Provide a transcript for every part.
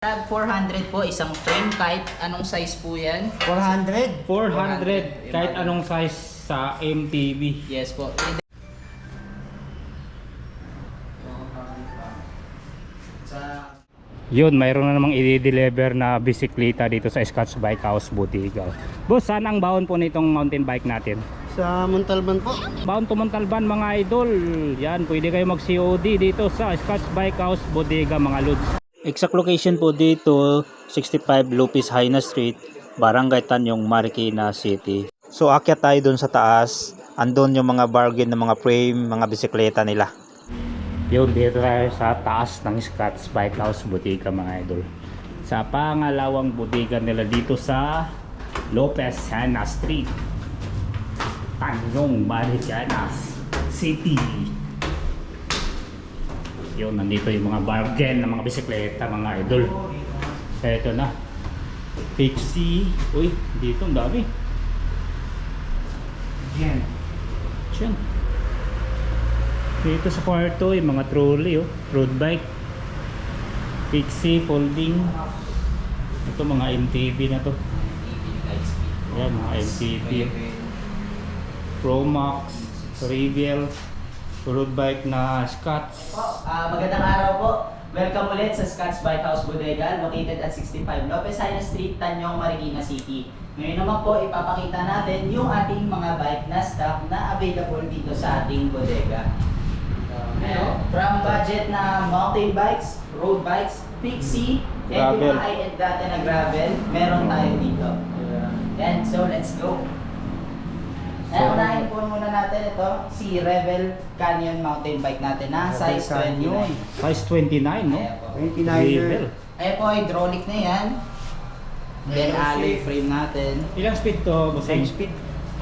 Tag 400 po, isang frame kahit anong size po yan. 400? 400 kahit anong size sa MTV. Yes po. Yun, mayroon na namang i-deliver na bisikleta dito sa Scotch Bike House Bodega. Boss, saan ang baon po nitong mountain bike natin? Sa Montalban po. Baon to Montalban mga idol. Yan, pwede kayo mag-COD dito sa Scotch Bike House Bodega mga lods. Exact location po dito, 65 Lupis Haina Street, Barangay Tanyong, Marikina City. So akyat tayo dun sa taas, andun yung mga bargain ng mga frame, mga bisikleta nila. Yun, dito tayo sa taas ng Scotch Bike House Bodega mga idol. Sa pangalawang bodega nila dito sa Lopez Haina Street, Tanyong, Marikina City. Yun, nandito yung mga bargain ng mga bisikleta mga idol. Eto na, Pixie. Uy, dito ang dami. Yan. Dito sa kwarto yung mga trolley, road bike, Pixie, folding. Ito mga MTV na to. Yan, mga MTV, Promax, Rivial, road bike na Scotch. Magandang araw po. Welcome ulit sa Scotch Bike House Bodega, located at 65 Lopez Haina Street, Tanyong, Marikina City. Ngayon naman po, ipapakita natin yung ating mga bike na stock na available dito sa ating bodega. From budget na mountain bikes, road bikes, Pixie, and yung mga high-end dati na gravel, meron tayo dito. Yan, so let's go. Unahin po muna natin ito, si Revel Canyon mountain bike natin na size 29. Size 29, no? Ayan po. 29er. Ayan po, hydraulic na yan. Then alloy frame natin. Ilang speed to, bossing? 10 speed.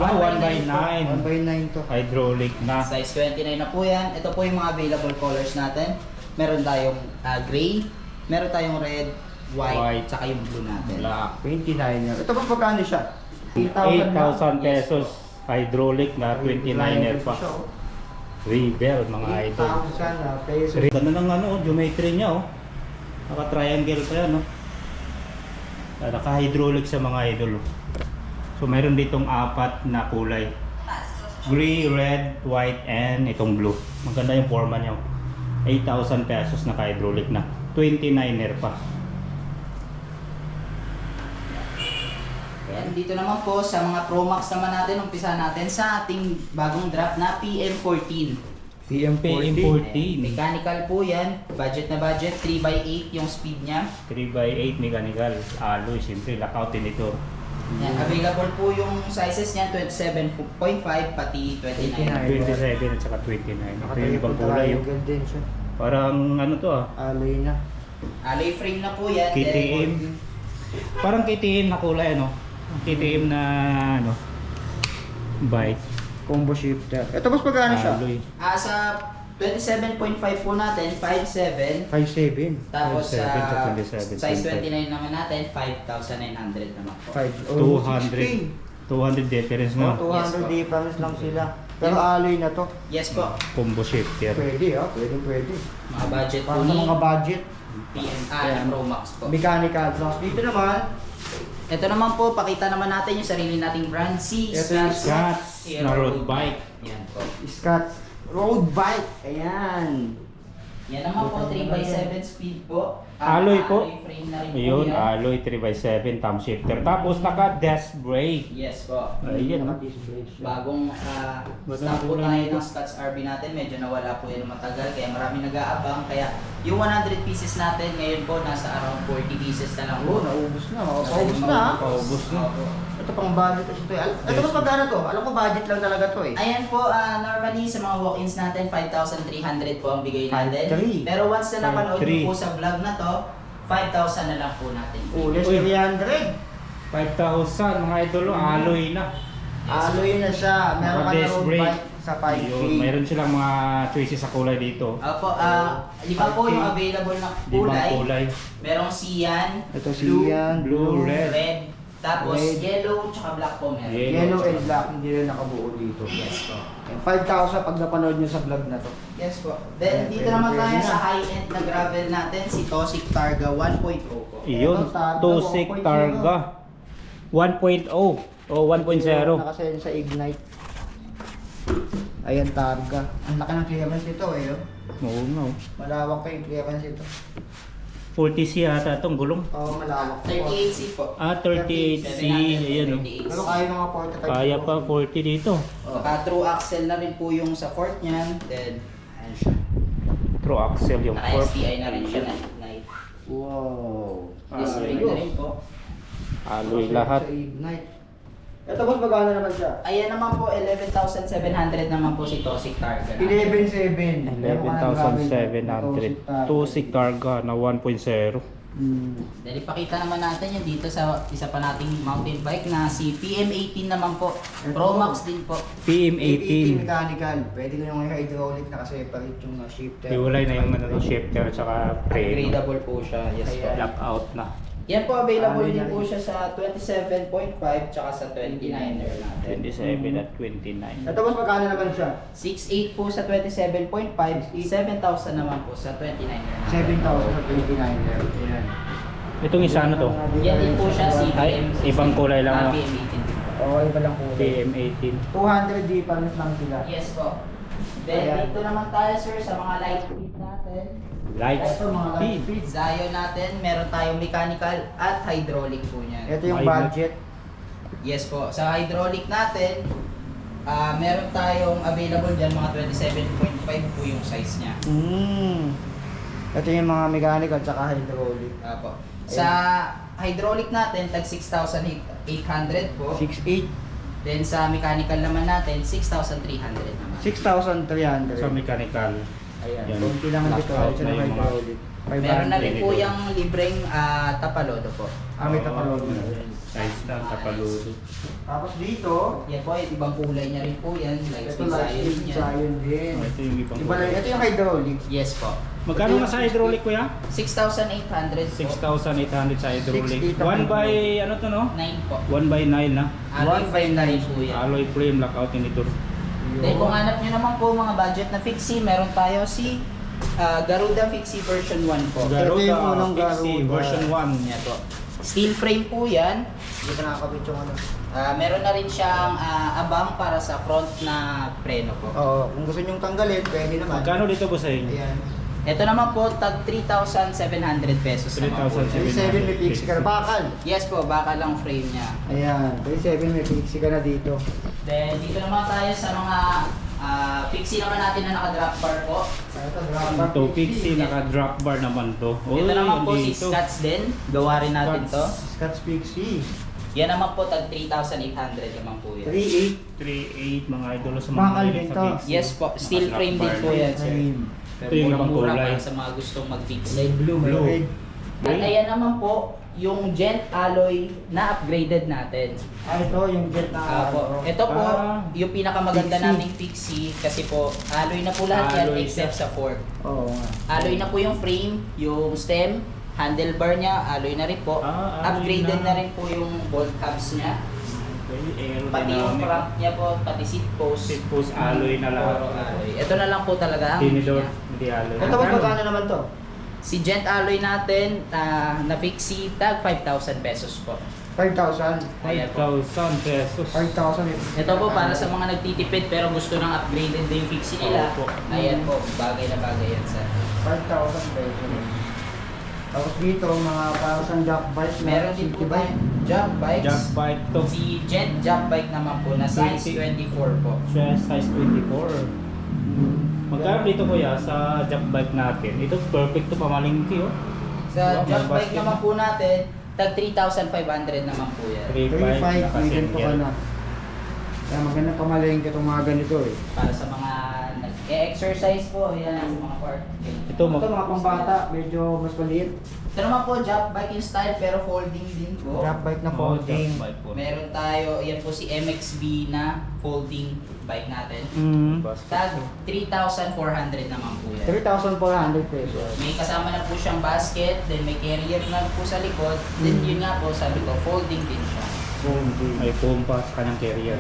1x9. 1x9 to. Hydraulic na. Size 29 na po yan. Ito po yung mga available colors natin. Meron tayong gray, meron tayong red, white, tsaka yung blue natin. Black. 29er. Ito ba pagkano siya? 8,000 pesos. Hydraulic na 29er pa. Rebel mga idol. 8,000 na pesos. Ganda ng geometry niya, Naka-triangle pa yan, Naka-hydraulic sa mga idol. So mayroon ditong 4 na kulay. Gray, red, white, and itong blue. Maganda yung forma niya. 8,000 pesos naka-hydraulic na. 29er pa. Ayan, dito naman po sa mga Promax naman natin, umpisa natin sa ating bagong drop na PM14. PM14. Mechanical po yan. Budget na budget, 3x8 yung speed niya. 3x8 mechanical. Alloy, siyempre, lockout din ito. Yan, available po yung sizes niya, 27.5 pati 29. 27 at saka 29. Ito yung ibang kulay. din siya. Parang Alloy na. Alloy frame na po yan. KTM. Parang KTM na kulay, KTM na bike. Combo shifter. Ito mas pagkano siya? Alloy. Sa 27.5 po natin, 5.7. 5.7. Tapos 5.7 sa sa 27.5. size 29 naman natin, 5,900 naman po. 200 difference Oh, na. 200 difference lang sila. Pero alloy na to. Yes po. Combo shifter. Pwede pwede. Mga budget po Para sa ni mga budget. PMI Pro Max po. Mechanical plus. Dito naman, Ito naman po, pakita naman natin yung sarili nating brand, si Ito yung Scotch na road bike. Yan po. Scotch road bike. Ayan. Yan naman po, 3x7 speed po. Alloy po. Alloy frame na rin po Ayun, yan. alloy 3x7 thumb shifter. Tapos naka-disc brake. Yes po. Ayun, Naka-disc brake siya. Bagong stock po tayo ng Scotch RB natin, medyo nawala po yan ng matagal, kaya marami nag-aabang. Kaya yung 100 pieces natin ngayon po, nasa around 40 pieces na lang po. Oo, naubos na. Paubos na. Paubos na. Opo. Ito pang budget kasi ito. Ito ba pagkano to? Alam ko budget lang talaga to eh. Ayan po, normally sa mga walk-ins natin, 5,300 po ang bigay natin. 5,300. Pero once na napanood 5,300. niyo po sa vlog na to, 5,000 na lang po natin. Less Uy. 300. 5,000 mga idol, alloy na. Alloy na siya. Meron ka na Naka-disc road brake. bike sa 5K. Ayun, mayroon silang mga choices sa kulay dito. Opo, 5 po yung available na Limang kulay. kulay. Merong cyan, Ito blue, siyan, blue, red, red, Tapos Red. yellow tsaka black po meron. Yellow and black, hindi rin nakabuo dito. Yes po. 5,000 pag napanood nyo sa vlog na to. Yes po. Then Ayan, dito naman tayo pwede sa na. high-end na gravel natin, si Tosik Targa 1.0 po. Iyon, Ito, Targa, Tosik 1.0. Targa 1.0 o 1.0. Nakasend sa Ignite. Ayan, Targa. Ang laki ng clearance nito eh. Oh. Oo nga. Malawak pa yung clearance nito. 40C yata itong gulong. Oo, malawak. 38C po. 38C, ayan o. Pero kaya ng mga 45. Kaya pa 40 dito. Saka true axle na rin po yung sa fork niyan. Then, ayan siya. True axle yung fork. Naka-STI na rin siya na Ignite. Wow. This ring na rin po. Alloy lahat. Sa Ignite. Ito boss, magkano naman siya? Ayan naman po, 11,700 naman po si Tosik Targa. 11,700. 11,700. Tosik Targa na 1.0. Then ipakita naman natin yung dito sa isa pa nating mountain bike na si PM18 naman po. Pro Max din po. PM18. mechanical. Pwede ko yung hydraulic na kasi palit yung shifter. Iwalay na yung ano, shifter at saka frame. Upgradable po siya. Yes po. Lock out na. Yan po, available Ano din yan? po siya sa 27.5 tsaka sa 29er natin. 27 at 29. Ito boss, magkano naman siya? 6.8 po sa 27.5, 7,000 naman po sa 29er natin. 7,000 sa 29er. Ayan. Itong isa ano to? Yan din po siya si Ay, PM16. ibang kulay lang, no? PM18 din po. Oo, iba lang po. PM18. 200 difference lang sila. Yes po. Then Ayan. dito naman tayo sir sa mga light speed natin. Light Ito mga light speed. speed. Zion natin, meron tayong mechanical at hydraulic po niyan. Ito yung Ay, budget. Yes po. Sa hydraulic natin, meron tayong available dyan, mga 27.5 po yung size niya. Ito yung mga mechanical tsaka hydraulic. Apo. Sa hydraulic natin, tag 6,800 po. 6,800. Then sa mechanical naman natin, 6,300 naman. 6,300. Sa mechanical. Ayan. Yan. Kunti lang dito. Knockout Ito na yung yung mga- hydraulic. Meron na rin 500 po ito. yung libreng tapalodo po. May tapalog na. Size na, tapaludo. Tapos dito, Yan po, ibang kulay niya rin po yan. Like ito speed light Zion speed yan. Zion din. Ito yung ibang Iba lang, ito yung hydraulic. Yes po. Magkano nga sa hydraulic kuya? 6,800 po. 6,800 sa hydraulic. 6,800. 1 by ano to no? 9 po. 1 by 9 na. Alloy 1 by frame na rin 9 po yan. Alloy frame, lockout indicator. Then kung hanap nyo naman po mga budget na fixie, meron tayo si Garuda Fixie version 1 po. Ito yung Garuda unang Fixie Garuda. version 1. Yan po. Steel frame po yan. Hindi ka nakakabit yung ano. Meron na rin siyang abang para sa front na preno po. Oo, kung gusto nyong tanggalin, pwede naman. Magkano dito po sa inyo? Ayan. Ito naman po, tag 3,700 pesos naman po. 3,700. 37 may pixie ka na. Bakal. Yes po, baka lang frame niya. Ayan, 37 may pixie ka na dito. Then dito naman tayo sa mga fixie naman natin na naka-drop bar po. Ito, drama Ito, Pixie, naka-drop bar naman to. Ito naman po si dito. Scotts din. Gawa rin natin to. Scotch Pixie. Yan naman po, tag 3,800 naman po yan. 3.8. 3.8 mga idol sa mga Bakal mahilig din sa to. Pixie. Yes po, steel Naka-drop frame din bar. po yan sir. Ito yung ibang Murang-mura kulay. para sa mga gustong mag-fix. Blue, Blue. red. At ayan naman po, yung Gent alloy na upgraded natin. Ito yung jet na Po. Ito po, yung pinakamaganda Fixie. naming fixie kasi po, alloy na po lahat yan Alloy except sa fork. Oo nga. Alloy na po yung frame, yung stem, handlebar niya, alloy na rin po. Alloy Upgraded na. na rin po yung bolt hubs niya. Okay, Pati yung aerodynamic. crank niya po, pati seat post. Seat post alloy na lahat. Puro alloy. Ito na lang po talaga ang Tinidor, niya. hindi alloy. Ito ba magkano naman to? Si Gent alloy natin, na fixie tag 5,000 pesos po. 5,000. Ayan po. 5,000 pesos. 5,000. Ito po para sa mga nagtitipid pero gusto ng upgraded din yung fixie nila. Opo. Ayan po, bagay na bagay yan sa. 5,000 pesos. Tapos dito, mga parang sa jump bike na Meron din po city bike. tayong jump bikes. Jump bike to. Si Gent jump bike naman po na size 24 po. Size 24. Magkano dito kuya sa jump bike natin? Ito perfect to pamalingki oh. Sa Wow, jump may bike basket naman na. po natin, tag 3,500 naman po yan. 3,500, may ganito ka nakasingle. na. Kaya maganda pamalengke itong mga ganito eh. Para sa mga nag-exercise po, yan sa mga park. Ito Ito mga pambata, medyo mas maliit. Ito naman po, drop bike in style pero folding din po. Drop bike na folding. Meron tayo, yan po si MXB na folding bike natin. Mm. Tag 3,400 naman po yan. 3,400 pesos. May kasama na po siyang basket, then may carrier na po sa likod. Then yun nga po, sabi ko, folding din siya. Folding. May compass, kanyang carrier.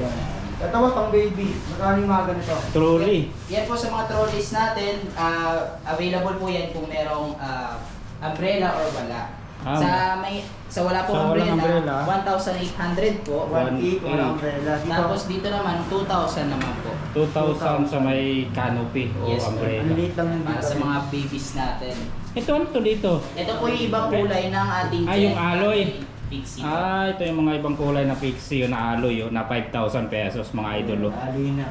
Ito was pang baby. Magkano yung mga ganito? Trolley. Yan po sa mga trolleys natin, available po yan kung merong umbrella or wala. Sa wala po Sa walang umbrella, umbrella, 1,800 po. 1,800 wala umbrella. Dito. Tapos dito naman, 2,000 naman po. 2,000 sa may canopy o Yes, ang umbrella. liit lang yung Para dito. sa mga babies natin. Ito ano to dito? Ito po yung ibang kulay ng ating Yung alloy. Pixie. Ito yung mga ibang kulay na pixie, yung na alloy, na 5,000 pesos mga idol. Aloy na.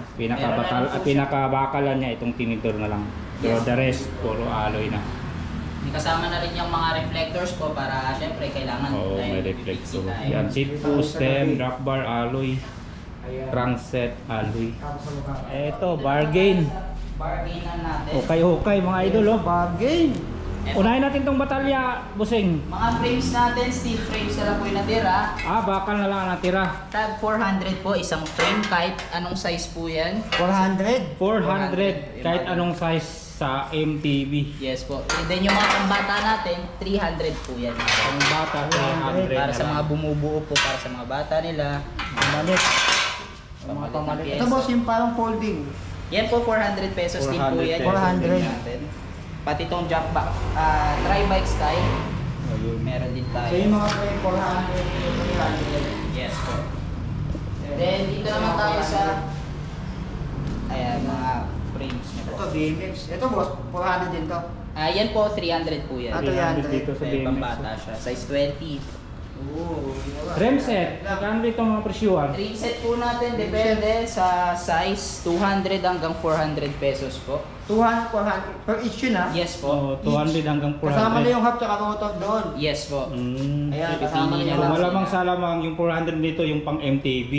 Pinakabakalan niya itong tinidor na lang. Pero the rest, puro alloy na. May kasama na rin yung mga reflectors po para syempre kailangan Oo, may tayo reflector. tayo. Yan, seat post, stem, drop bar, alloy, Ayan. crankset, alloy. Tapos sa mukha. Ito, bargain. Bargainan natin. Okay, mga idol. Oh. Bargain. Unahin natin tong batalya, busing. Mga frames natin, steel frames na lang po yung natira. Bakal na lang ang natira. Tag 400 po, isang frame kahit anong size po yan. 400. 400, kahit anong size sa MTV. Yes po. And then yung mga pambata natin, 300 po yan. Ang bata, 300 Para na sa lang. mga bumubuo po, para sa mga bata nila. Pamalit. Pamalit ng Pamalit. pyesa. Ito boss yung parang folding. Yan po, 400 pesos din po 400 yan. pesos 400. din natin. Pati itong jump back, tri-bike style, Ayun. meron din tayo. So yung mga frame 400. Yes po. Then dito naman tayo sa ayan, mga frames niya po. Ito BMX. Ito boss, 400 din to. Yan po, 300 po yan. Ito yan. 300 dito sa May BMX. pambata siya, size 20. Oo. Rem set, magkano dito mga presyuhan? Ring set po natin, depende sa size, 200 hanggang 400 pesos po. 200, 400 per each yun ha? Yes po. 200 hanggang 400. Kasama na yung half tsaka rotor doon. Yes po. Ayan, Pipili kasama na niya yung lang. Malamang sa lamang yung 400 dito yung pang MTV.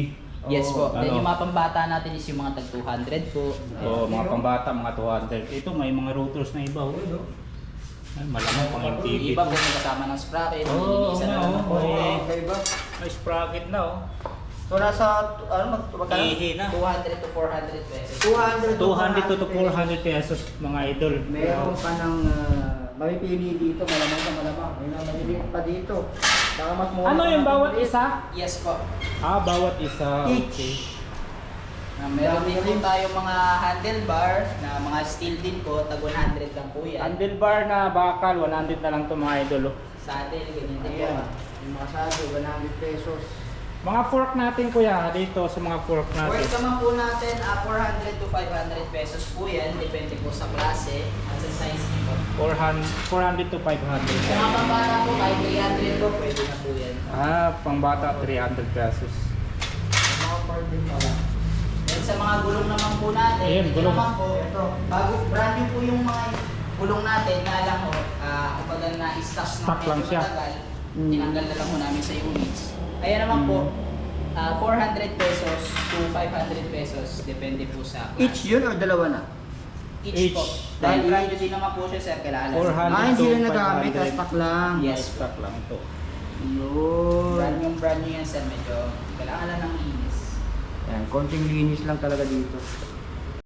Yes po. Then Ano? yung mga pambata natin is yung mga tag 200 po. O mga pambata, mga 200. Ito may mga rotors na iba. Oh. Ay, malamang pang MTV. Iba po may kasama ng sprocket, Oo, nililisan na oo, naman po. oo. Okay ba? May sprocket na oh. So nasa, magkano? Ihi na. 200 to 400 pesos. 200 200 to 400 pesos mga idol. Meron ka ng mamipili dito, malamang sa malamang. May na maliliit pa dito. Baka mas mura. Ano pa yung natin bawat ulit. isa? Yes po. Bawat isa. Each. Okay. Meron din po tayo mga handlebar na mga steel din po, tag 100 lang po yan. Handlebar na bakal, 100 na lang to mga idol. Oh. Saddle, ganyan din po. Ayan. Yung mga sabi, 100 pesos. Mga fork natin kuya, dito sa mga fork natin. Worth naman po natin, 400 to 500 pesos po yan. Depende po sa klase at sa size nito. 400 to 500. Sa mga pambata po, kahit 300 po, pwede na po yan. Pang bata 300 pesos. Yung mga part din pala. Then sa mga gulong naman po natin, Ayan, ito gulong. naman po, Ito. bago brand new po yung mga gulong natin, nga lang ho, kumbaga na Stock lang siya. matagal, tinanggal na lang po namin sa units. Kaya naman po, 400 pesos to 500 pesos, depende po sa class. Each yun or dalawa na? Each po. Each. Dahil brand new din naman po siya, sir, kailangan 400 Hindi to na nagamit, 500. stock lang. Yes. Stock lang to. Yun. brand new yan, sir, medyo kailangan lang ng linis. Yan, konting linis lang talaga dito.